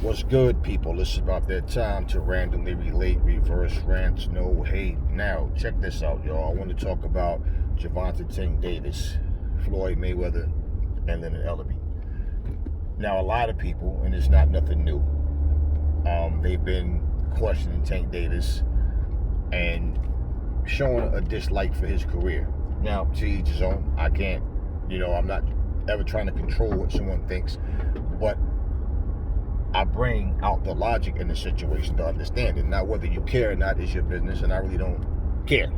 What's good, people? This is about that time to randomly relate, reverse rants, no hate. Now, check this out, y'all. I want to talk about Gervonta Tank Davis, Floyd Mayweather, and Leonard. Now, a lot of people, and it's not nothing new, they've been questioning Tank Davis and showing a dislike for his career. Now, to each his own. I can't, I'm not ever trying to control what someone thinks, but I bring out the logic in the situation to understand it. Now, whether you care or not is your business, and I really don't care.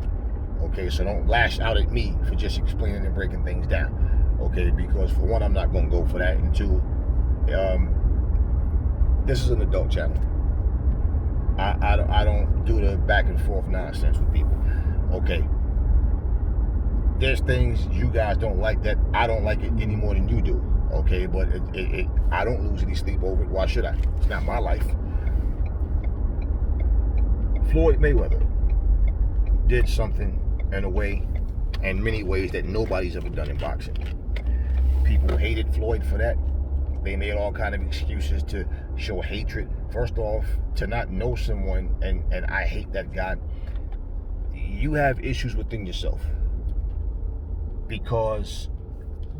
Okay, so don't lash out at me for just explaining and breaking things down. Okay, because for one, I'm not going to go for that, and two, this is an adult channel. I don't do the back and forth nonsense with people. Okay, there's things you guys don't like that I don't like it any more than you do. Okay, but I don't lose any sleep over it. Why should I? It's not my life. Floyd Mayweather did something in a way, in many ways, that nobody's ever done in boxing. People hated Floyd for that. They made all kind of excuses to show hatred. First off, to not know someone, and I hate that guy, you have issues within yourself. Because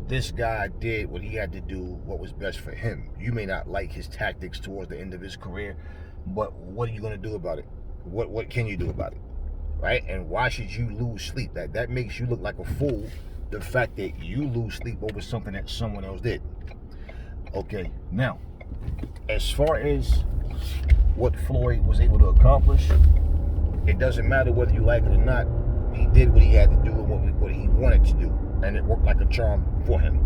this guy did what he had to do, what was best for him. You may not like his tactics towards the end of his career, but what are you going to do about it? What can you do about it? Right? And why should you lose sleep? That makes you look like a fool, the fact that you lose sleep over something that someone else did. Okay, now, as far as what Floyd was able to accomplish, it doesn't matter whether you like it or not. He did what he had to do and what he wanted to do, and it worked like a charm for him.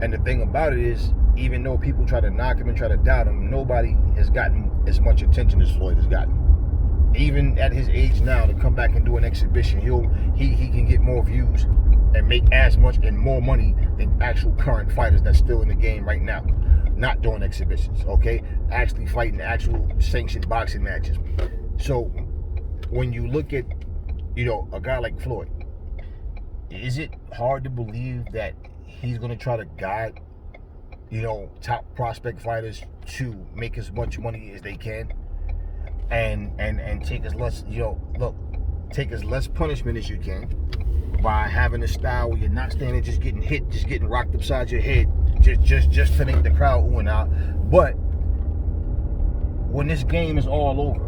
And the thing about it is, even though people try to knock him and try to doubt him, nobody has gotten as much attention as Floyd has gotten. Even at his age now, to come back and do an exhibition, he can get more views and make as much and more money than actual current fighters that's still in the game right now, not doing exhibitions. Okay, actually fighting actual sanctioned boxing matches. So when you look at a guy like Floyd, is it hard to believe that he's going to try to guide, top prospect fighters to make as much money as they can, and take as less, take as less punishment as you can by having a style where you're not standing, just getting hit, just getting rocked upside your head, just to make the crowd ooh and out. But when this game is all over,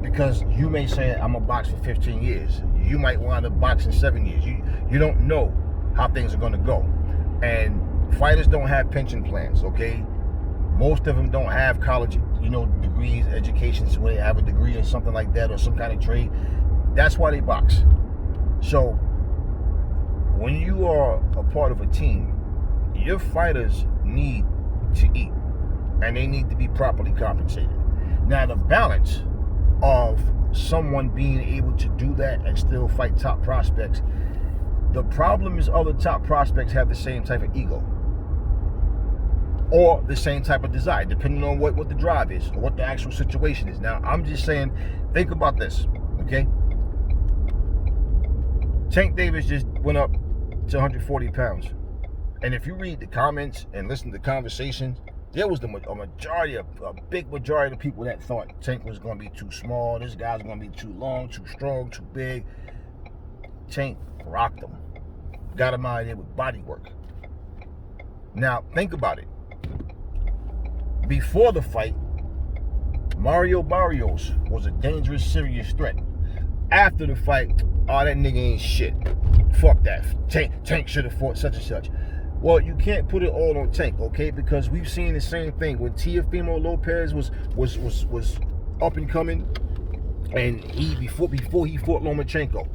because you may say, I'm a box for 15 years. You might wind up boxing 7 years. You don't know how things are going to go. And fighters don't have pension plans, okay? Most of them don't have college, degrees, educations where they have a degree or something like that, or some kind of trade. That's why they box. So when you are a part of a team, your fighters need to eat, and they need to be properly compensated. Now, the balance of someone being able to do that and still fight top prospects, the problem is other top prospects have the same type of ego or the same type of desire, depending on what the drive is or what the actual situation is. Now, I'm just saying, think about this, okay? Tank Davis just went up to 140 pounds. And if you read the comments and listen to the conversations, there was a big majority of people that thought Tank was going to be too small, this guy's going to be too long, too strong, too big. Tank rocked him. Got him out of there with body work. Now, think about it. Before the fight, Mario Barrios was a dangerous, serious threat. After the fight, that nigga ain't shit. Fuck that. Tank should have fought such and such. Well, you can't put it all on Tank, okay? Because we've seen the same thing when Teofimo Lopez was up and coming, and before he fought Lomachenko.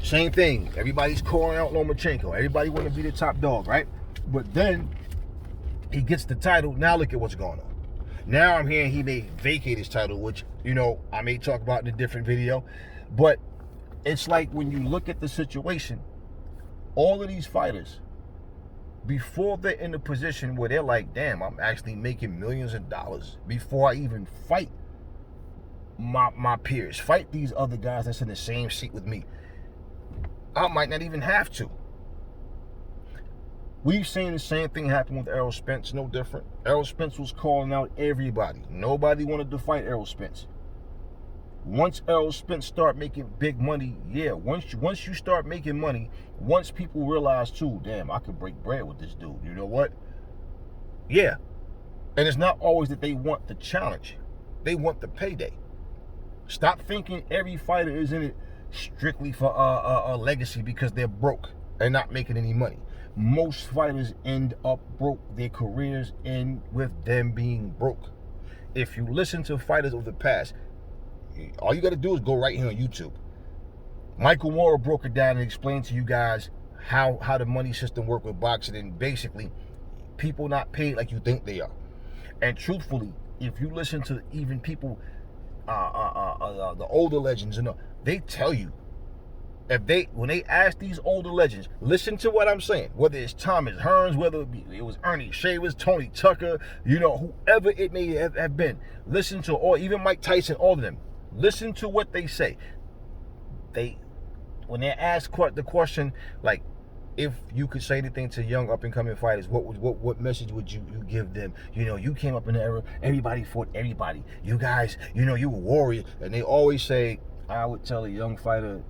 Same thing. Everybody's calling out Lomachenko. Everybody want to be the top dog, right? But then he gets the title. Now look at what's going on. Now I'm hearing he may vacate his title, which I may talk about in a different video. But it's like when you look at the situation, all of these fighters, before they're in a position where they're like, damn, I'm actually making millions of dollars before I even fight my peers, fight these other guys that's in the same seat with me, I might not even have to. We've seen the same thing happen with Errol Spence, no different. Errol Spence was calling out everybody. Nobody wanted to fight Errol Spence. Once Errol Spence start making big money, yeah, once you start making money, once people realize too, damn, I could break bread with this dude. You know what? Yeah. And it's not always that they want the challenge. They want the payday. Stop thinking every fighter is in it strictly for a legacy because they're broke and not making any money. Most fighters end up broke. Their careers end with them being broke. If you listen to fighters of the past, all you got to do is go right here on YouTube. Michael Moore broke it down and explained to you guys how the money system works with boxing, and basically people not paid like you think they are. And truthfully, if you listen to even people, the older legends, they tell you, when they ask these older legends, listen to what I'm saying. Whether it's Thomas Hearns, whether it was Ernie Shavers, Tony Tucker, whoever it may have been, listen to, or even Mike Tyson, all of them. Listen to what they say. When they're asked the question, like, if you could say anything to young up and coming fighters, what message would you give them? You came up in the era, everybody fought everybody. You guys, you were warriors, and they always say, I would tell a young fighter,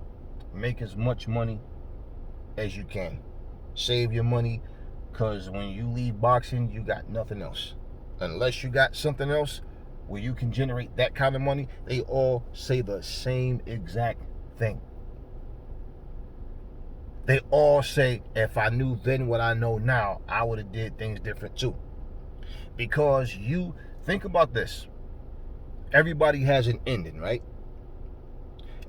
make as much money as you can. Save your money, because when you leave boxing, you got nothing else. Unless you got something else where you can generate that kind of money, they all say the same exact thing. They all say, if I knew then what I know now, I would have did things different too. Because you think about this. Everybody has an ending, right?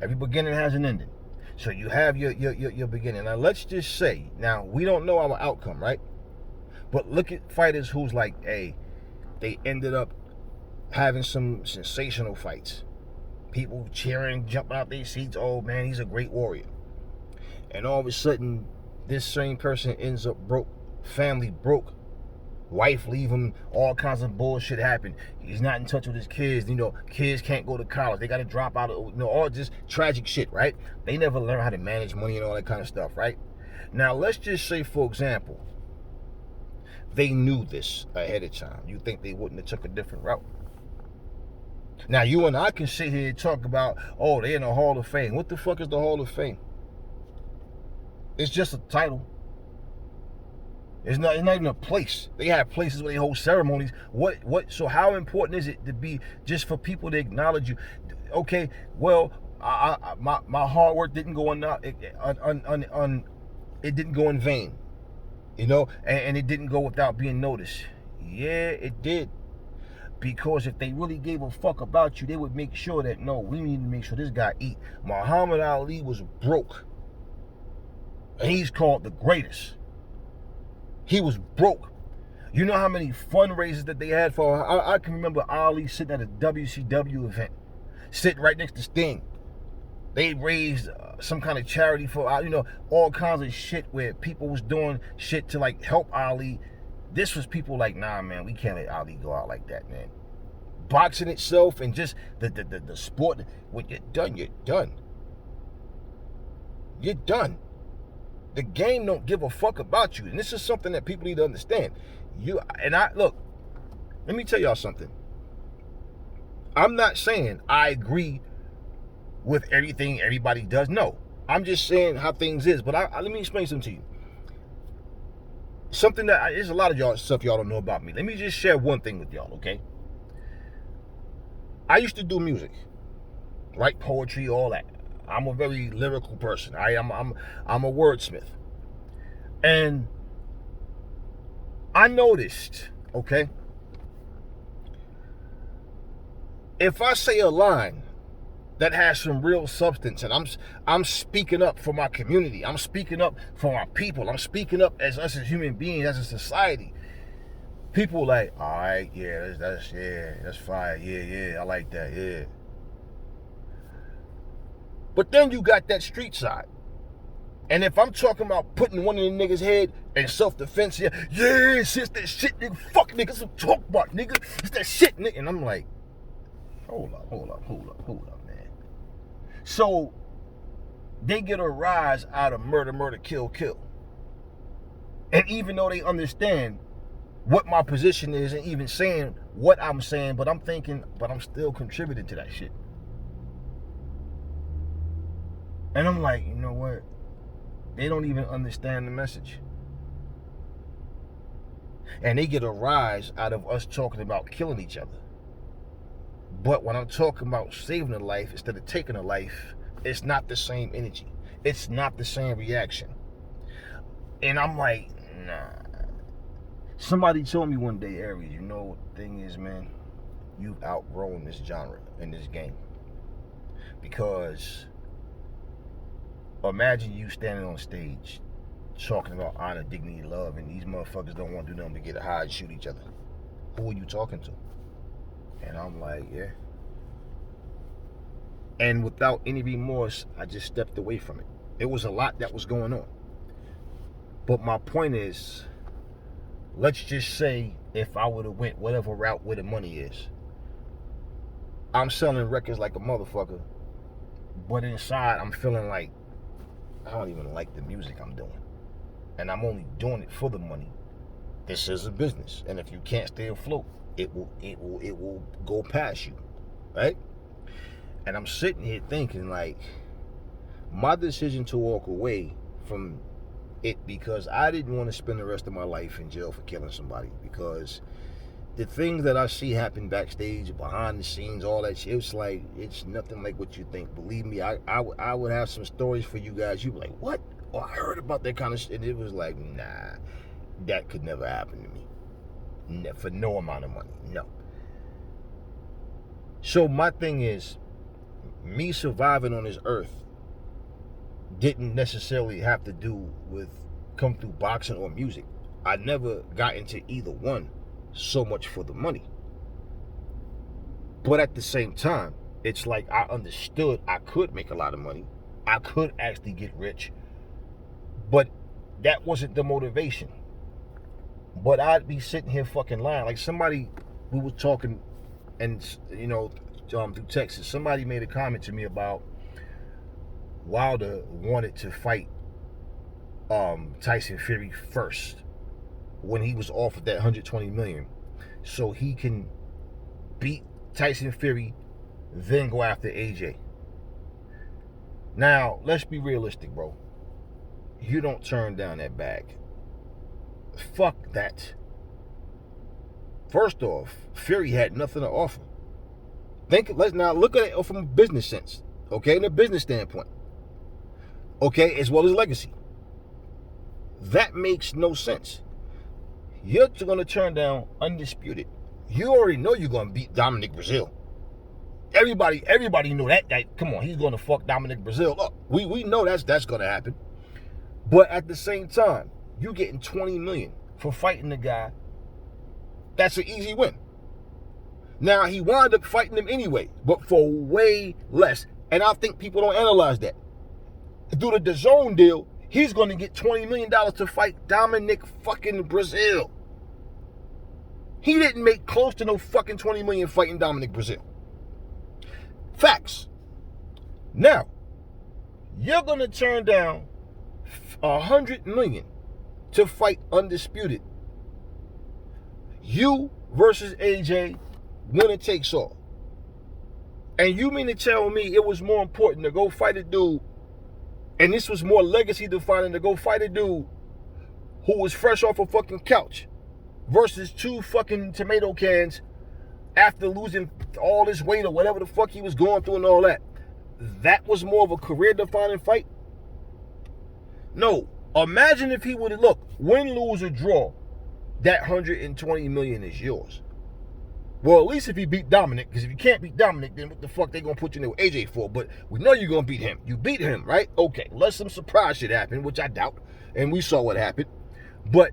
Every beginning has an ending. So you have your beginning. Now let's just say, now we don't know our outcome, right? But look at fighters who's like, hey, they ended up having some sensational fights. People cheering, jumping out their seats, oh man, he's a great warrior. And all of a sudden, this same person ends up broke, family broke, wife leave him, all kinds of bullshit happen. He's not in touch with his kids. Kids can't go to college. They got to drop out of, all just tragic shit, right? They never learn how to manage money and all that kind of stuff, right? Now, let's just say, for example, they knew this ahead of time. You think they wouldn't have took a different route? Now, you and I can sit here and talk about, oh, they're in the Hall of Fame. What the fuck is the Hall of Fame? It's just a title. It's not even a place. They have places where they hold ceremonies. So how important is it to be just for people to acknowledge you? Okay, well, my hard work didn't go it didn't go in vain, and it didn't go without being noticed. Yeah, it did. Because if they really gave a fuck about you, they would make sure that, no, we need to make sure this guy eat. Muhammad Ali was broke. And he's called the greatest. He was broke. You know how many fundraisers that they had for? I can remember Ali sitting at a WCW event, sitting right next to Sting. They raised some kind of charity for, all kinds of shit where people was doing shit to like help Ali. This was people like, nah, man, we can't let Ali go out like that, man. Boxing itself and just the sport, when you're done, you're done. You're done. The game don't give a fuck about you. And this is something that people need to understand. Look, let me tell y'all something. I'm not saying I agree with everything everybody does. No. I'm just saying how things is. But let me explain something to you. Something that, there's a lot of stuff y'all don't know about me. Let me just share one thing with y'all, okay? I used to do music. Write poetry, all that. I'm a very lyrical person. I'm a wordsmith. And I noticed, okay, if I say a line that has some real substance, and I'm speaking up for my community, I'm speaking up for my people, I'm speaking up as us as human beings, as a society, people like, all right, yeah, that's fire, yeah, I like that, yeah. But then you got that street side. And if I'm talking about putting one in the nigga's head and self-defense, yeah, it's that shit, nigga, fuck niggas, I'm talking about, nigga, it's that shit, nigga. And I'm like, hold up, man. So, they get a rise out of murder, kill. And even though they understand what my position is and even saying what I'm saying, but I'm thinking, but I'm still contributing to that shit. And I'm like, you know what? They don't even understand the message. And they get a rise out of us talking about killing each other. But when I'm talking about saving a life instead of taking a life, it's not the same energy. It's not the same reaction. And I'm like, nah. Somebody told me one day, Aries, you know, the thing is, man, you've outgrown this genre in this game. Because imagine you standing on stage talking about honor, dignity, love, and these motherfuckers don't want to do nothing but get high and shoot each other. Who are you talking to? And I'm like, yeah. And without any remorse, I just stepped away from it. It was a lot that was going on. But my point is, let's just say if I would have went whatever route where the money is. I'm selling records like a motherfucker, but inside I'm feeling like I don't even like the music I'm doing. And I'm only doing it for the money. This is a business. And if you can't stay afloat, it will go past you. Right? And I'm sitting here thinking, like, my decision to walk away from it because I didn't want to spend the rest of my life in jail for killing somebody, because the things that I see happen backstage, behind the scenes, all that shit, it's like, it's nothing like what you think. Believe me, I would have some stories for you guys. You'd be like, what? Oh, I heard about that kind of shit. And it was like, nah, that could never happen to me. For no amount of money, no. So my thing is, me surviving on this earth didn't necessarily have to do with come through boxing or music. I never got into either one so much for the money. But at the same time, it's like I understood I could make a lot of money. I could actually get rich. But that wasn't the motivation. But I'd be sitting here fucking lying. Like somebody, we was talking, and you know, through Texas, somebody made a comment to me about Wilder wanted to fight Tyson Fury first when he was offered that $120 million, so he can beat Tyson Fury, then go after AJ. Now, let's be realistic, bro. You don't turn down that bag. Fuck that. First off, Fury had nothing to offer. Let's now look at it from a business sense, okay? In a business standpoint, okay, as well as legacy. That makes no sense. You're going to turn down Undisputed. You already know you're going to beat Dominic Brazil. Everybody know that. Come on, he's going to fuck Dominic Brazil up. We know that's going to happen. But at the same time, you're getting $20 million for fighting the guy. That's an easy win. Now, he wound up fighting him anyway, but for way less. And I think people don't analyze that. Through the DAZN deal, he's going to get $20 million to fight Dominic fucking Brazil. He didn't make close to no fucking $20 million fighting Dominic Brazil. Facts. Now, you're going to turn down $100 million to fight Undisputed. You versus AJ, winner takes all. And you mean to tell me it was more important to go fight a dude, and this was more legacy defining, to go fight a dude who was fresh off a fucking couch versus 2 fucking tomato cans after losing all this weight or whatever the fuck he was going through and all that? That was more of a career-defining fight? No. Imagine if he would have, look, win, lose, or draw, that $120 million is yours. Well, at least if he beat Dominic, because if you can't beat Dominic, then what the fuck they gonna put you in there with AJ for? But we know you're gonna beat him. You beat him, right? Okay, unless some surprise shit happened, which I doubt, and we saw what happened. But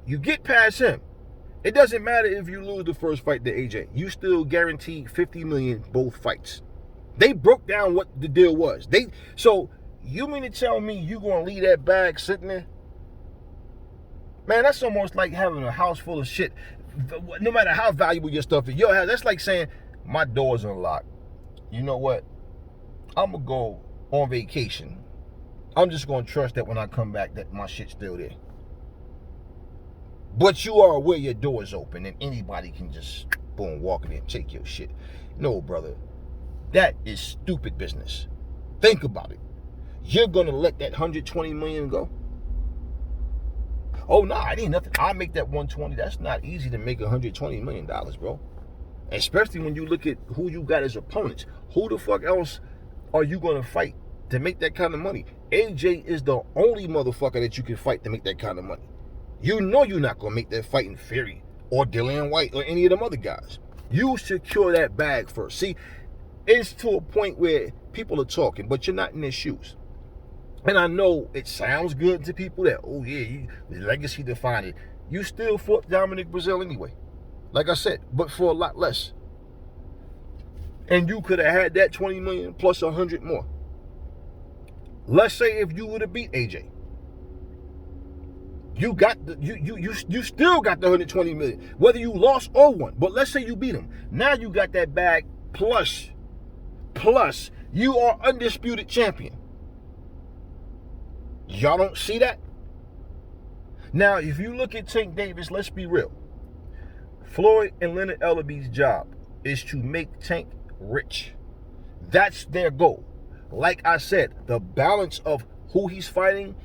you get past him. It doesn't matter if you lose the first fight to AJ. You still guaranteed $50 million both fights. They broke down what the deal was. So you mean to tell me you gonna leave that bag sitting there? Man, that's almost like having a house full of shit. No matter how valuable your stuff is, that's like saying, my door's unlocked. You know what? I'm gonna go on vacation. I'm just gonna trust that when I come back that my shit's still there. But you are aware your door is open and anybody can just, boom, walk in and take your shit. No, brother. That is stupid business. Think about it. You're going to let that $120 million go? Oh, nah, it ain't nothing. I'll make that 120. That's not easy to make $120 million, bro. Especially when you look at who you got as opponents. Who the fuck else are you going to fight to make that kind of money? AJ is the only motherfucker that you can fight to make that kind of money. You know you're not going to make that fight in Fury or Dillian White or any of them other guys. You secure that bag first. See, it's to a point where people are talking, but you're not in their shoes. And I know it sounds good to people that, oh yeah, the legacy defined it. You still fought Dominic Breazeale anyway. Like I said, but for a lot less. And you could have had that 20 million plus 100 more. Let's say if you would have beat AJ. You got you still got the 120 million, whether you lost or won. But let's say you beat him. Now you got that bag plus you are undisputed champion. Y'all don't see that? Now, if you look at Tank Davis, let's be real. Floyd and Leonard Ellerby's job is to make Tank rich. That's their goal. Like I said, the balance of who he's fighting,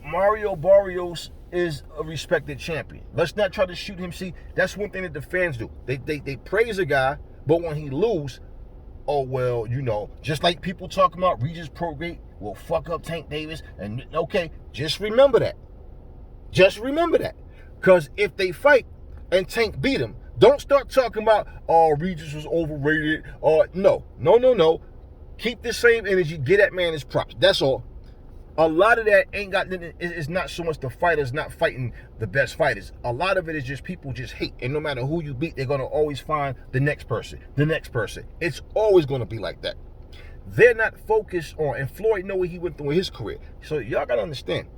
Mario Barrios is a respected champion. Let's not try to shoot him. See, that's one thing that the fans do. They praise a guy, but when he lose, oh, well, you know, just like people talking about Regis Prograde will fuck up Tank Davis. And okay, just remember that. Just remember that. Because if they fight and Tank beat him, don't start talking about, oh, Regis was overrated. Or no. Keep the same energy. Get that man his props. That's all. A lot of that ain't got, it's not so much the fighters not fighting the best fighters. A lot of it is just people just hate. And no matter who you beat, they're going to always find the next person. It's always going to be like that. They're not focused on, and Floyd know what he went through in his career. So y'all got to understand,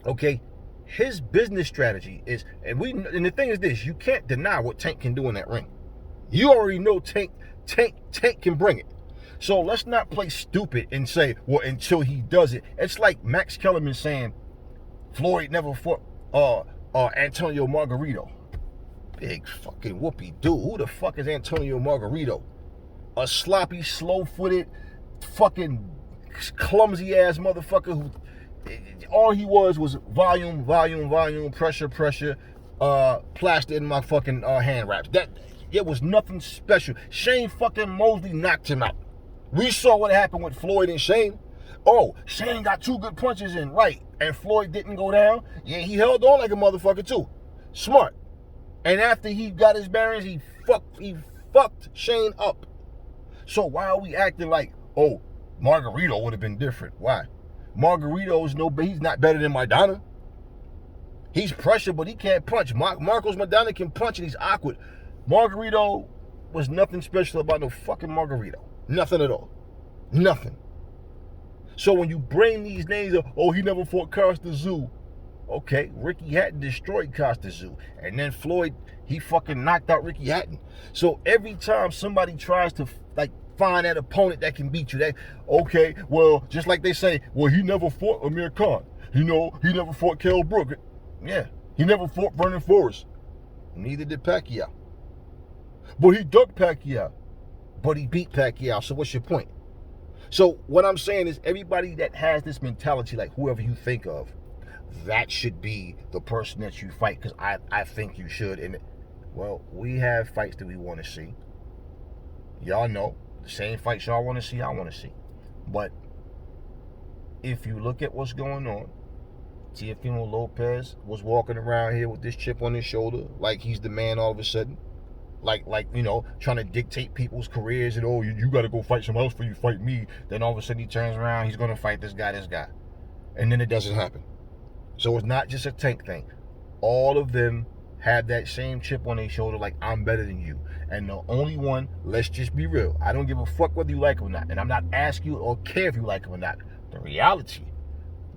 okay, his business strategy is, and the thing is this, you can't deny what Tank can do in that ring. You already know Tank can bring it. So let's not play stupid and say, well, until he does it. It's like Max Kellerman saying Floyd never fought Antonio Margarito. Big fucking whoopee dude. Who the fuck is Antonio Margarito? A sloppy, slow-footed, fucking clumsy-ass motherfucker who all he was volume, pressure, plaster in my fucking hand wraps. It was nothing special. Shane fucking Mosley knocked him out. We saw what happened with Floyd and Shane. Oh, Shane got 2 good punches in, right, and Floyd didn't go down. Yeah, he held on like a motherfucker too. Smart. And after he got his bearings, he fucked Shane up. So why are we acting like, oh, Margarito would have been different? Why? Margarito's he's not better than Maidana. He's pressure, but he can't punch. Marcos Maidana can punch and he's awkward. Margarito was nothing special about no fucking Margarito. Nothing at all. Nothing. So when you bring these names of, oh, he never fought Costa Zoo. Okay, Ricky Hatton destroyed Costa Zoo. And then Floyd, he fucking knocked out Ricky Hatton. So every time somebody tries to find that opponent that can beat you, okay, well, just like they say, well, he never fought Amir Khan. You know, he never fought Kell Brook. Yeah, he never fought Vernon Forrest. Neither did Pacquiao. But he ducked Pacquiao. But he beat Pacquiao. So what's your point? So what I'm saying is everybody that has this mentality, like whoever you think of, that should be the person that you fight, because I think you should. And well, we have fights that we want to see. Y'all know the same fights y'all want to see, I want to see. But if you look at what's going on, Teofimo Lopez was walking around here with this chip on his shoulder like he's the man all of a sudden. Like you know, trying to dictate people's careers and, oh, you got to go fight someone else before you fight me. Then all of a sudden he turns around, he's going to fight this guy. And then it doesn't happen. So it's not just a Tank thing. All of them have that same chip on their shoulder like, I'm better than you. And the only one, let's just be real, I don't give a fuck whether you like him or not. And I'm not asking you or care if you like him or not. The reality,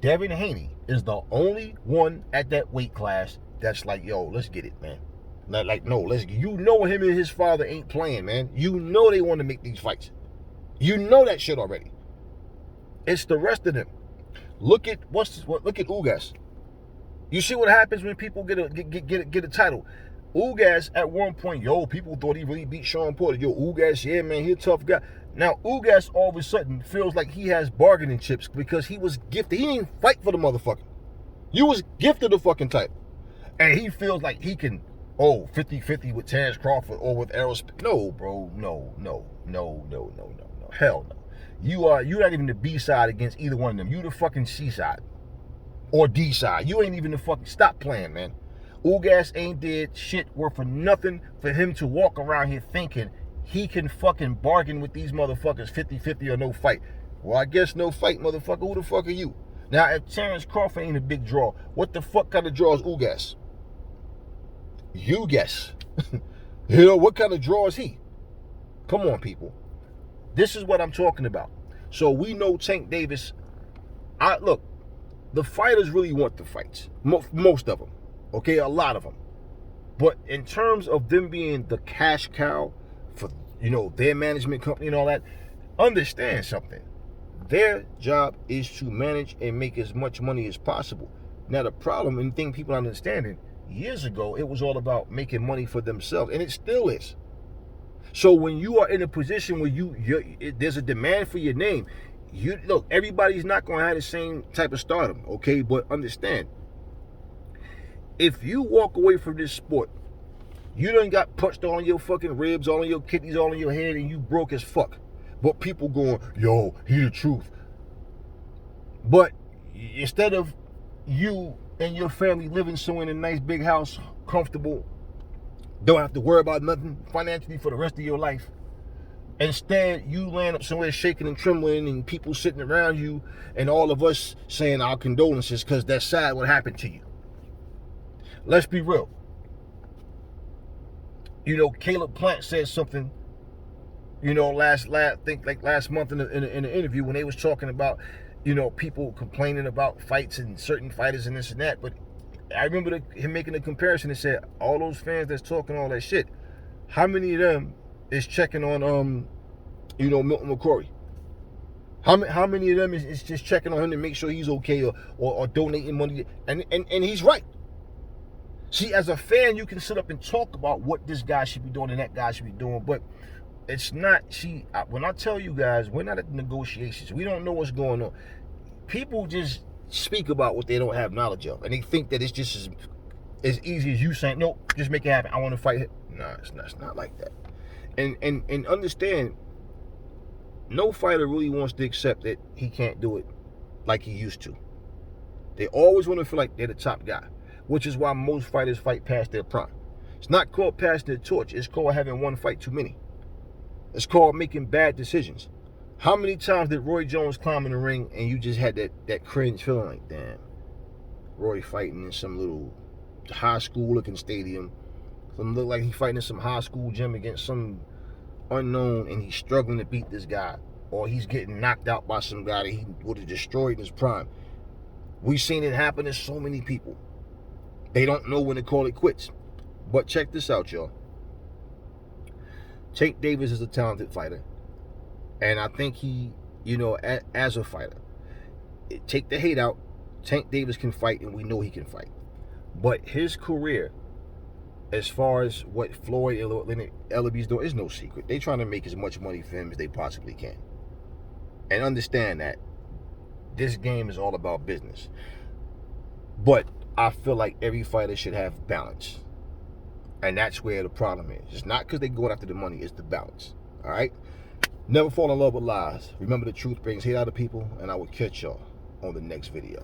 Devin Haney is the only one at that weight class that's like, yo, let's get it, man. Like, no, you know him and his father ain't playing, man. You know they want to make these fights. You know that shit already. It's the rest of them. Look at Ugas. You see what happens when people get a title. Ugas at one point, yo, people thought he really beat Sean Porter. Yo, Ugas, yeah, man, he a tough guy. Now, Ugas all of a sudden feels like he has bargaining chips because he was gifted. He didn't fight for the motherfucker. You was gifted the fucking title. And he feels like he can, 50-50 with Terrence Crawford or with Errol Spence. No, bro, no. Hell no. You're not even the B side against either one of them. You the fucking C side. Or D side. You ain't even the fucking, stop playing, man. Ugas ain't did shit worth for nothing for him to walk around here thinking he can fucking bargain with these motherfuckers 50-50 or no fight. Well, I guess no fight, motherfucker. Who the fuck are you? Now, if Terrence Crawford ain't a big draw, what the fuck kind of draw is Ugas? You guess. You know, what kind of draw is he? Come on, people. This is what I'm talking about. So we know Tank Davis. Look, the fighters really want the fights. Most of them. Okay, a lot of them. But in terms of them being the cash cow for, their management company and all that, understand something. Their job is to manage and make as much money as possible. Now, the problem and thing people aren't understanding, years ago, it was all about making money for themselves, and it still is. So when you are in a position where there's a demand for your name, look, everybody's not going to have the same type of stardom, okay? But understand, if you walk away from this sport, you done got punched all in your fucking ribs, all in your kidneys, all in your head, and you broke as fuck. But people going, yo, he the truth. But instead of you and your family living somewhere in a nice big house, comfortable, don't have to worry about nothing financially for the rest of your life, instead you land up somewhere shaking and trembling and people sitting around you and all of us saying our condolences because that's sad what happened to you. Let's be real. Caleb Plant said something, last month in an interview when they was talking about, people complaining about fights and certain fighters and this and that. But I remember him making a comparison and said, all those fans that's talking all that shit, how many of them is checking on, Milton McCrory? How many of them is just checking on him to make sure he's okay or donating money? And he's right. See, as a fan, you can sit up and talk about what this guy should be doing and that guy should be doing, but it's not. See, when I tell you guys, we're not at the negotiations. We don't know what's going on. People just speak about what they don't have knowledge of, and they think that it's just as easy as you saying, "No, just make it happen. I want to fight him." No, it's not like that. And understand, no fighter really wants to accept that he can't do it like he used to. They always want to feel like they're the top guy, which is why most fighters fight past their prime. It's not called passing the torch. It's called having one fight too many. It's called making bad decisions. How many times did Roy Jones climb in the ring and you just had that cringe feeling like, damn, Roy fighting in some little high school looking stadium. Some look like he fighting in some high school gym against some unknown and he's struggling to beat this guy. Or he's getting knocked out by some guy that he would have destroyed in his prime. We've seen it happen to so many people. They don't know when to call it quits. But check this out, y'all. Tank Davis is a talented fighter. And I think he, as a fighter, take the hate out. Tank Davis can fight, and we know he can fight. But his career, as far as what Floyd and Leonard Ellaby's doing, is no secret. They're trying to make as much money for him as they possibly can. And understand that this game is all about business. But I feel like every fighter should have balance. And that's where the problem is. It's not because they're going after the money, it's the balance. All right? Never fall in love with lies. Remember, the truth brings hate out of people, and I will catch y'all on the next video.